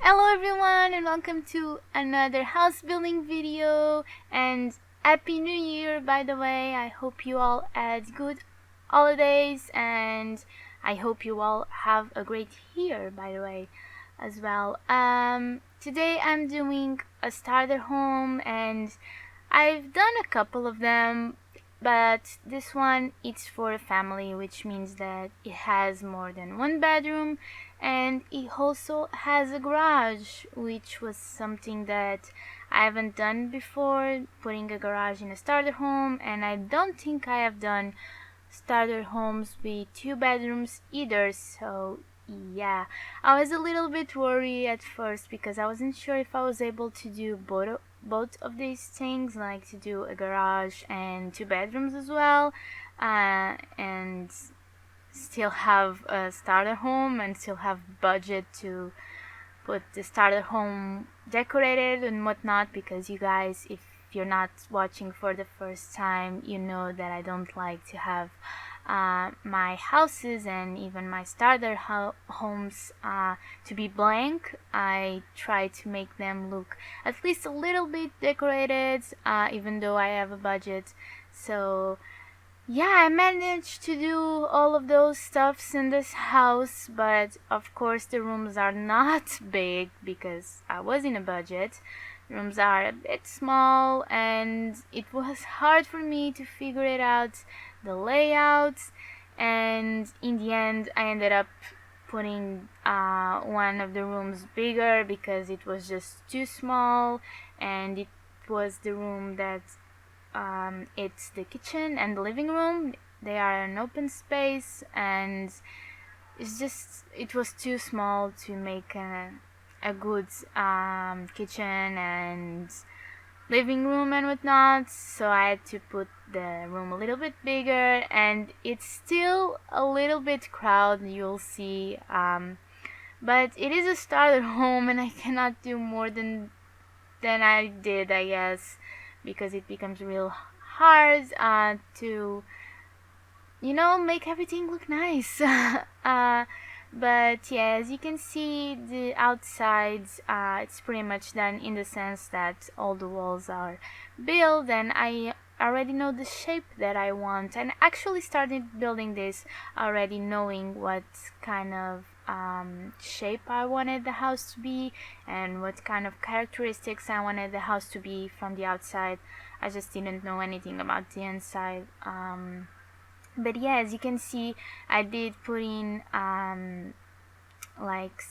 Hello everyone and welcome to another house building video, and Happy New Year, by the way. I hope you all had good holidays, and I hope you all have a great year, by the way, as well. Today I'm doing a starter home, and I've done a couple of them, but this one it's for a family, which means that it has more than one bedroom, and it also has a garage, which was something that I haven't done before, putting a garage in a starter home, and I don't think I have done starter homes with two bedrooms either. So yeah, I was a little bit worried at first because I wasn't sure if I was able to do both of these things, like to do a garage and two bedrooms as well, and still have a starter home and still have budget to put the starter home decorated and whatnot. Because you guys, if you're not watching for the first time, you know that I don't like to have my houses and even my starter homes to be blank. I try to make them look at least a little bit decorated, even though I have a budget. So yeah, I managed to do all of those stuffs in this house, but of course the rooms are not big because I was in a budget. Rooms are a bit small, and it was hard for me to figure it out, the layout, and in the end I ended up putting one of the rooms bigger because it was just too small, and it was the room that it's the kitchen and the living room. They are an open space, and it was too small to make a good kitchen and living room and whatnot. So I had to put the room a little bit bigger, and it's still a little bit crowded, you'll see. But it is a starter home, and I cannot do more than I did, I guess, because it becomes real hard to make everything look nice. But yeah, as you can see, the outsides, it's pretty much done, in the sense that all the walls are built and I already know the shape that I want, and actually started building this already knowing what kind of shape I wanted the house to be and what kind of characteristics I wanted the house to be from the outside. I just didn't know anything about the inside. But yeah, as you can see, I did put in like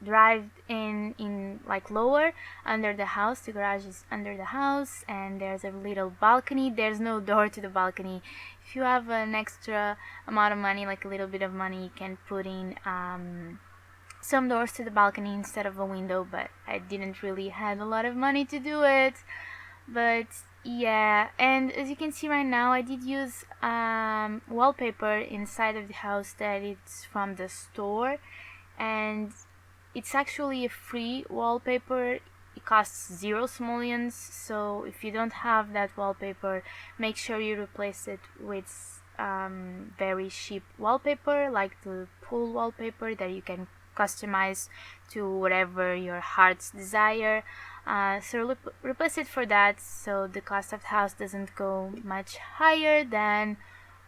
drive in like lower under the house. The garage is under the house, and there's a little balcony. There's no door to the balcony. If you have an extra amount of money, like a little bit of money, you can put in some doors to the balcony instead of a window, but I didn't really have a lot of money to do it. But yeah, and as you can see right now, I did use wallpaper inside of the house that it's from the store, and it's actually a free wallpaper. It costs 0 simoleons, so if you don't have that wallpaper, make sure you replace it with very cheap wallpaper, like the pool wallpaper that you can customize to whatever your heart's desire. So replace it for that, so the cost of the house doesn't go much higher than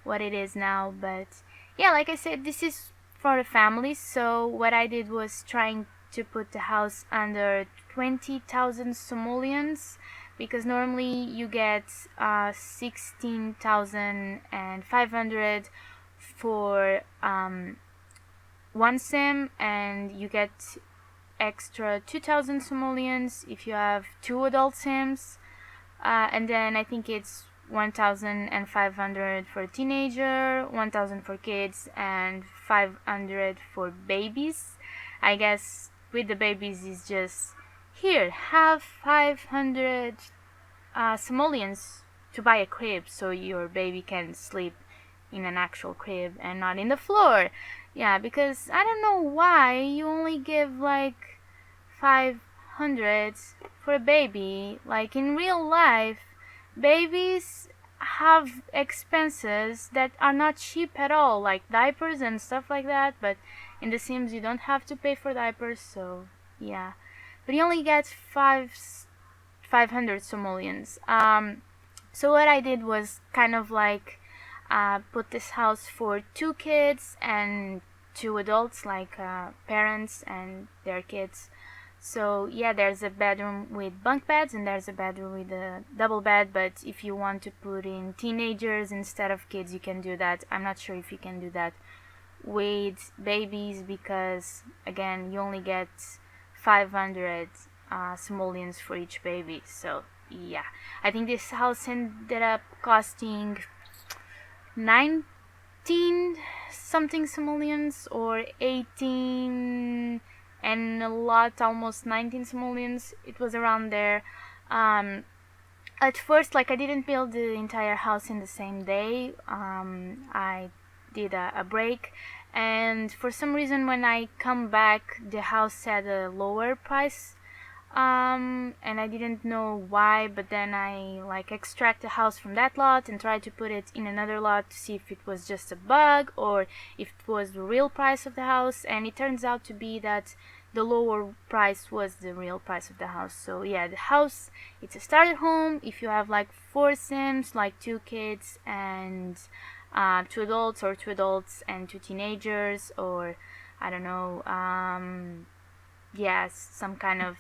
what it is now. But yeah, like I said, this is for a family, so what I did was trying to put the house under 20,000 simoleons, because normally you get 16,500 for one sim, and you get extra 2,000 simoleons if you have two adult sims, and then I think it's 1,500 for a teenager, 1,000 for kids, and 500 for babies. I guess with the babies is just, here, have 500 simoleons to buy a crib so your baby can sleep in an actual crib and not in the floor. Yeah, because I don't know why you only give like 500 for a baby. Like in real life, babies have expenses that are not cheap at all, like diapers and stuff like that, but in The Sims you don't have to pay for diapers, so Yeah, but he only gets 500 simoleons. So what I did was kind of like put this house for 2 kids and 2 adults, like parents and their kids. So yeah, there's a bedroom with bunk beds and there's a bedroom with a double bed, but if you want to put in teenagers instead of kids, you can do that. I'm not sure if you can do that with babies because again, you only get 500 simoleons for each baby. So yeah, I think this house ended up costing 19 something simoleons or 18 and a lot, almost 19 simoleons. It was around there. At first, like, I didn't build the entire house in the same day. I did a break, and for some reason when I come back the house had a lower price, and I didn't know why, but then I like extract the house from that lot and try to put it in another lot to see if it was just a bug or if it was the real price of the house, and it turns out to be that the lower price was the real price of the house. So yeah, the house, it's a starter home. If you have like 4 sims, like 2 kids and 2 adults, or 2 adults and 2 teenagers, or I don't know, yes, some kind of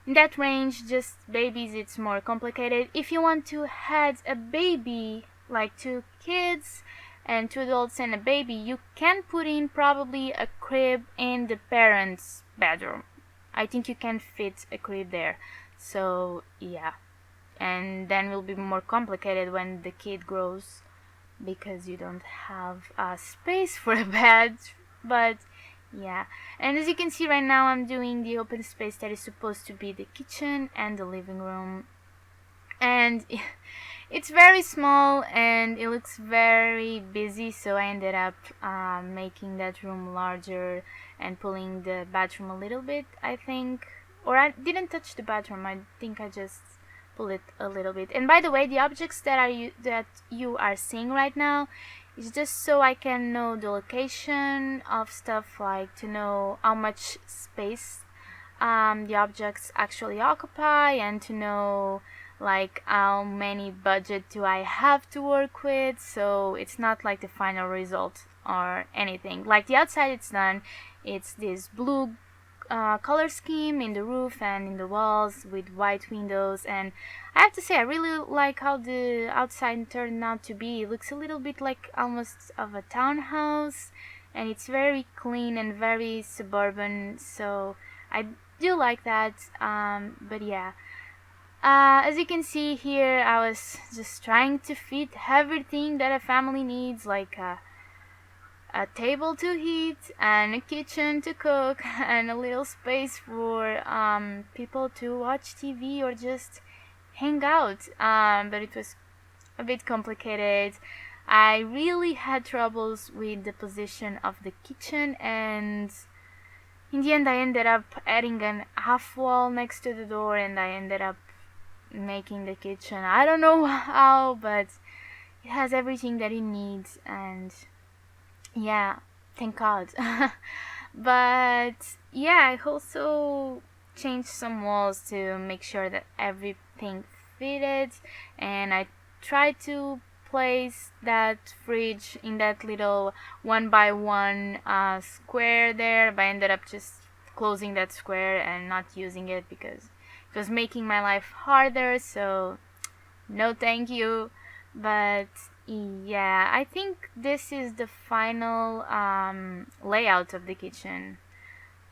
in that range. Just babies, it's more complicated. If you want to add a baby, like 2 kids and 2 adults and a baby, you can put in probably a crib in the parents' bedroom. I think you can fit a crib there. So yeah, and then will be more complicated when the kid grows because you don't have space for a bed. But yeah, and as you can see right now, I'm doing the open space that is supposed to be the kitchen and the living room, and it's very small and it looks very busy, so I ended up making that room larger and pulling the bathroom a little bit, I think. Or I didn't touch the bathroom, I think I just pull it a little bit. And by the way, the objects that you are seeing right now is just so I can know the location of stuff, like to know how much space the objects actually occupy, and to know like how many budget do I have to work with. So it's not like the final result or anything. Like the outside, it's done. It's this blue color scheme in the roof and in the walls with white windows, and I have to say I really like how the outside turned out to be. It looks a little bit like almost of a townhouse, and it's very clean and very suburban, so I do like that. But yeah, as you can see here, I was just trying to fit everything that a family needs, like a table to eat and a kitchen to cook and a little space for people to watch TV or just hang out. But it was a bit complicated. I really had troubles with the position of the kitchen, and in the end I ended up adding an half wall next to the door, and I ended up making the kitchen, I don't know how, but it has everything that it needs, and yeah, thank God. But yeah, I also changed some walls to make sure that everything fitted, and I tried to place that fridge in that little 1 by 1 square there, but I ended up just closing that square and not using it because it was making my life harder, so no thank you. But yeah, I think this is the final layout of the kitchen.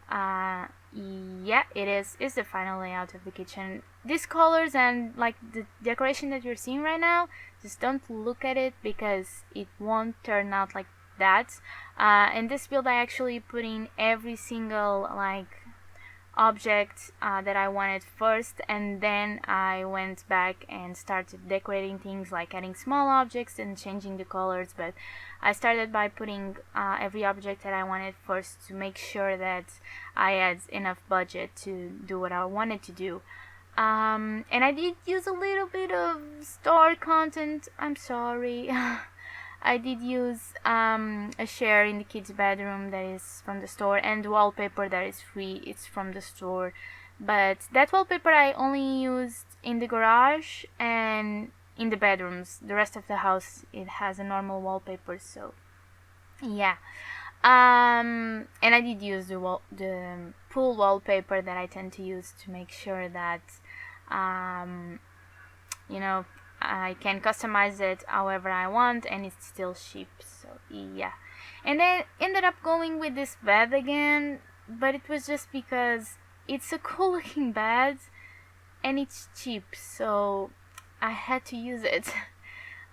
Yeah, it is the final layout of the kitchen. These colors and like the decoration that you're seeing right now, just don't look at it because it won't turn out like that. In this build I actually put in every single like object that I wanted first, and then I went back and started decorating things, like adding small objects and changing the colors. But I started by putting every object that I wanted first to make sure that I had enough budget to do what I wanted to do. And I did use a little bit of store content, I'm sorry. I did use a chair in the kids' bedroom that is from the store, and wallpaper that is free. It's from the store, but that wallpaper I only used in the garage and in the bedrooms. The rest of the house it has a normal wallpaper. So yeah. And I did use the pool wallpaper that I tend to use to make sure that um, you know, I can customize it however I want and it's still cheap. So yeah. And I ended up going with this bed again, but it was just because it's a cool looking bed and it's cheap, so I had to use it.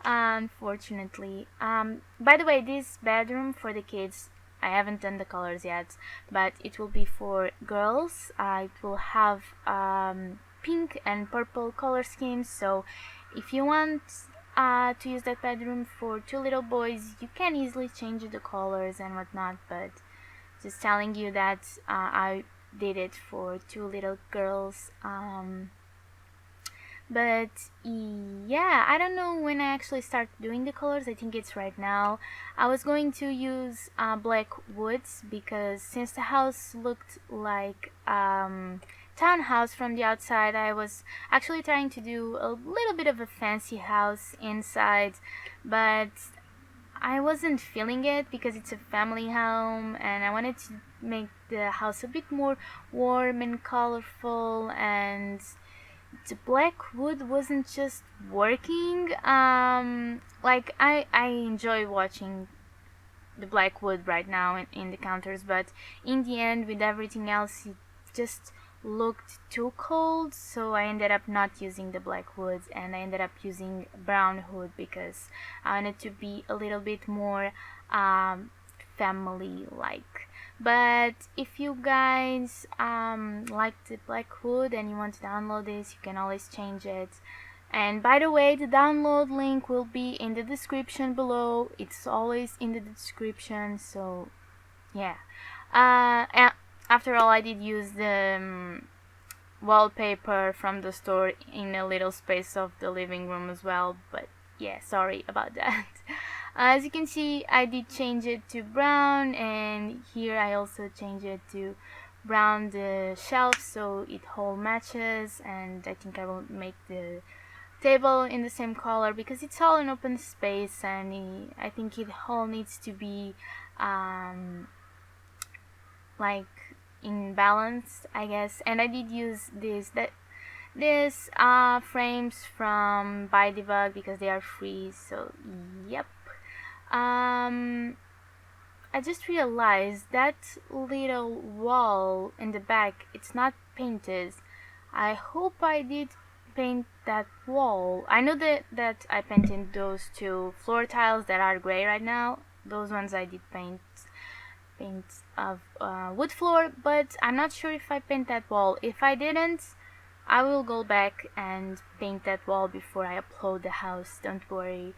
Unfortunately. By the way, this bedroom for the kids, I haven't done the colors yet, but it will be for girls. It will have pink and purple color schemes, so if you want to use that bedroom for two little boys, you can easily change the colors and whatnot, but just telling you that I did it for two little girls. But yeah, I don't know when I actually start doing the colors. I think it's right now. I was going to use black woods because since the house looked like townhouse from the outside, I was actually trying to do a little bit of a fancy house inside, but I wasn't feeling it because it's a family home and I wanted to make the house a bit more warm and colorful, and the black wood wasn't just working. Like I enjoy watching the black wood right now in the counters, but in the end with everything else it just looked too cold, so I ended up not using the black wood and I ended up using brown wood because I wanted to be a little bit more family like. But if you guys like the black wood and you want to download this, you can always change it. And by the way, the download link will be in the description below. It's always in the description, so yeah. After all, I did use the wallpaper from the store in a little space of the living room as well, but yeah, sorry about that. As you can see, I did change it to brown, and here I also changed it to brown the shelf so it all matches, and I think I will make the table in the same color because it's all an open space and I think it all needs to be like in balance, I guess. And I did use this frames from Buy the Bug because they are free, so yep. I just realized that little wall in the back, it's not painted. I hope I did paint that wall. I know that I painted those two floor tiles that are gray right now. Those ones I did paint of wood floor, but I'm not sure if I paint that wall. If I didn't, I will go back and paint that wall before I upload the house, don't worry.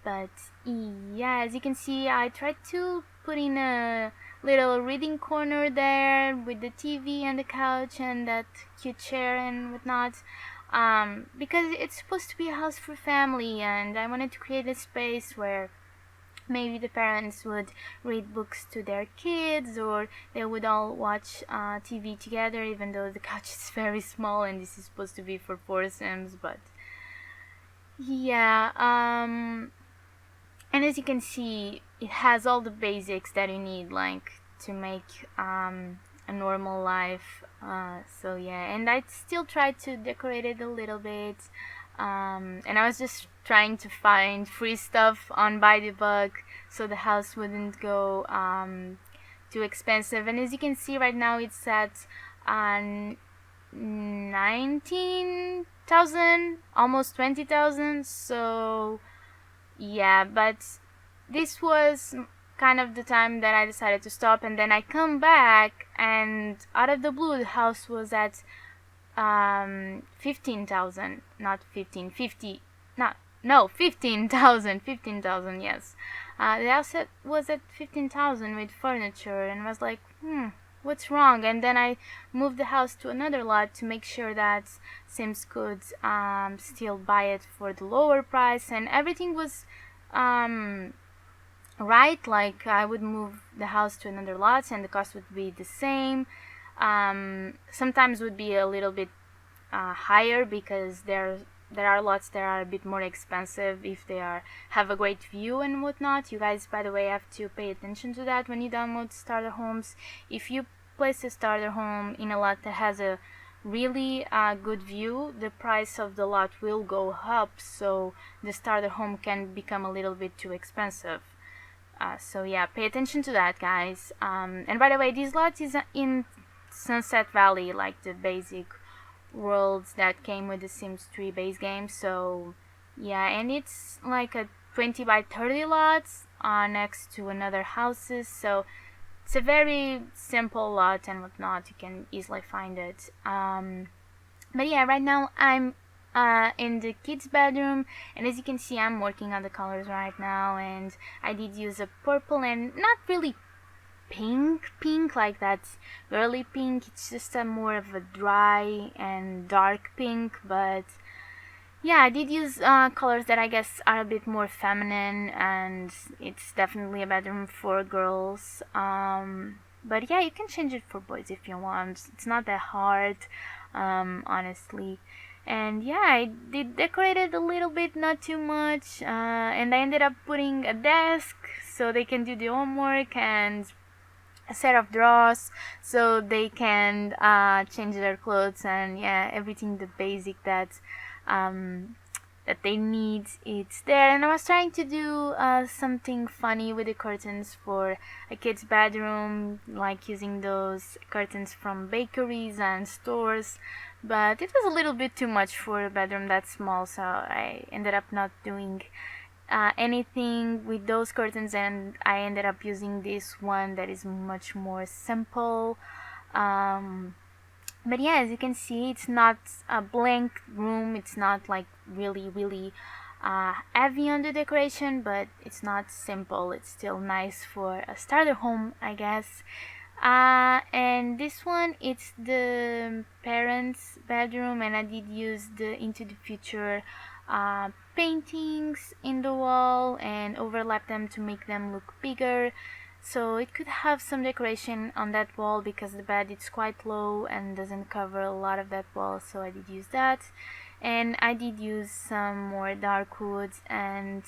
But yeah, as you can see, I tried to put in a little reading corner there with the TV and the couch and that cute chair and whatnot, because it's supposed to be a house for family, and I wanted to create a space where maybe the parents would read books to their kids, or they would all watch TV together, even though the couch is very small and this is supposed to be for foursomes. But yeah, and as you can see, it has all the basics that you need, like to make a normal life. So yeah, and I still tried to decorate it a little bit, and I was just trying to find free stuff on Buy the Bug so the house wouldn't go too expensive. And as you can see right now, it's at 19,000, almost 20,000. So yeah, but this was kind of the time that I decided to stop, and then I come back and out of the blue the house was at 15,000, not 15, 50, no 15,000, 15,000, yes. The house was at 15,000 with furniture, and I was like, what's wrong? And then I moved the house to another lot to make sure that Sims could still buy it for the lower price, and everything was right, like I would move the house to another lot and the cost would be the same. Sometimes would be a little bit higher because there are lots that are a bit more expensive if they have a great view and whatnot. You guys, by the way, have to pay attention to that when you download starter homes. If you place a starter home in a lot that has a really good view, the price of the lot will go up, so the starter home can become a little bit too expensive. So yeah, pay attention to that, guys. And by the way, this lot is in Sunset Valley, like the basic worlds that came with the Sims 3 base game. So yeah, and it's like a 20 by 30 lots next to another houses. So it's a very simple lot and whatnot. You can easily find it. But yeah, right now I'm in the kids' bedroom, and as you can see, I'm working on the colors right now, and I did use a purple and not really pink like that girly pink. It's just a more of a dry and dark pink, but yeah, I did use colors that I guess are a bit more feminine, and it's definitely a bedroom for girls. But yeah, you can change it for boys if you want. It's not that hard, honestly. And yeah, I did decorate it a little bit, not too much. And I ended up putting a desk so they can do the homework and a set of drawers so they can change their clothes and yeah, everything the basic that they need, it's there. And I was trying to do something funny with the curtains for a kid's bedroom, like using those curtains from bakeries and stores, but it was a little bit too much for a bedroom that small, so I ended up not doing anything with those curtains, and I ended up using this one that is much more simple. But yeah, as you can see, it's not a blank room. It's not like really heavy on the decoration, but it's not simple. It's still nice for a starter home, I guess. And this one, it's the parents' bedroom, and I did use the Into the Future paintings in the wall and overlap them to make them look bigger, so it could have some decoration on that wall because the bed is quite low and doesn't cover a lot of that wall, so I did use that. And I did use some more dark woods, and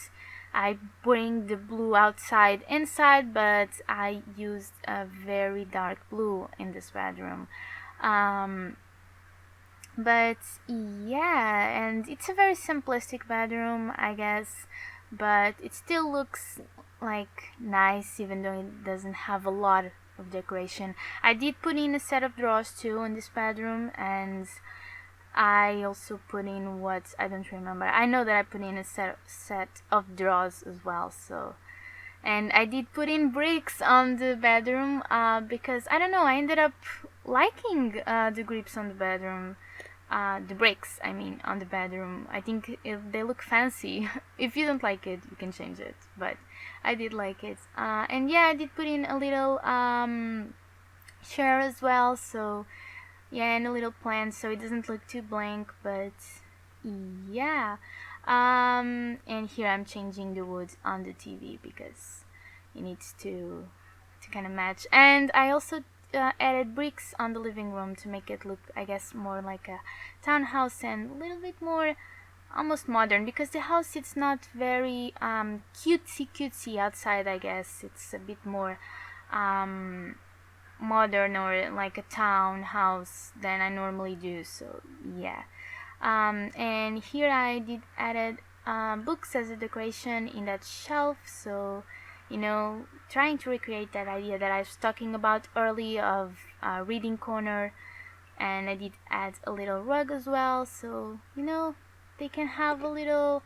I bring the blue outside inside, but I used a very dark blue in this bedroom. But yeah, and it's a very simplistic bedroom, I guess, but it still looks like nice even though it doesn't have a lot of decoration. I did put in a set of drawers too in this bedroom, and I also put in what I don't remember. I know that I put in a set of drawers as well, so. And I did put in bricks on the bedroom because I don't know, I ended up liking the grips on the bedroom. The bricks, I mean, on the bedroom. I think they look fancy. If you don't like it, you can change it, but I did like it. And yeah, I did put in a little chair as well, so yeah, and a little plant so it doesn't look too blank, but yeah. And here I'm changing the wood on the TV because it needs to kind of match. And I also added bricks on the living room to make it look, I guess, more like a townhouse and a little bit more almost modern, because the house, it's not very cutesy outside. I guess it's a bit more modern or like a townhouse than I normally do, so yeah. And here I did added books as a decoration in that shelf, so you know, trying to recreate that idea that I was talking about early of reading corner. And I did add a little rug as well, so you know, they can have a little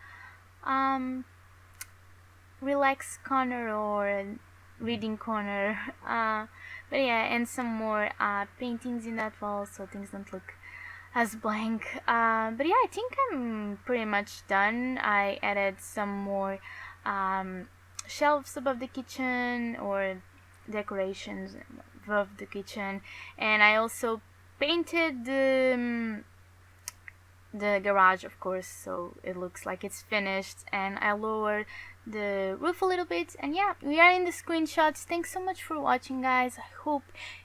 relax corner or reading corner. But yeah, and some more paintings in that wall so things don't look as blank. But yeah, I think I'm pretty much done. I added some more shelves above the kitchen or decorations above the kitchen, and I also painted the garage, of course, so it looks like it's finished. And I lowered the roof a little bit, and yeah, we are in the screenshots. Thanks so much for watching, guys. I hope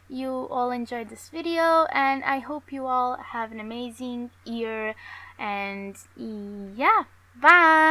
you all enjoyed this video, and I hope you all have an amazing year. And yeah, bye.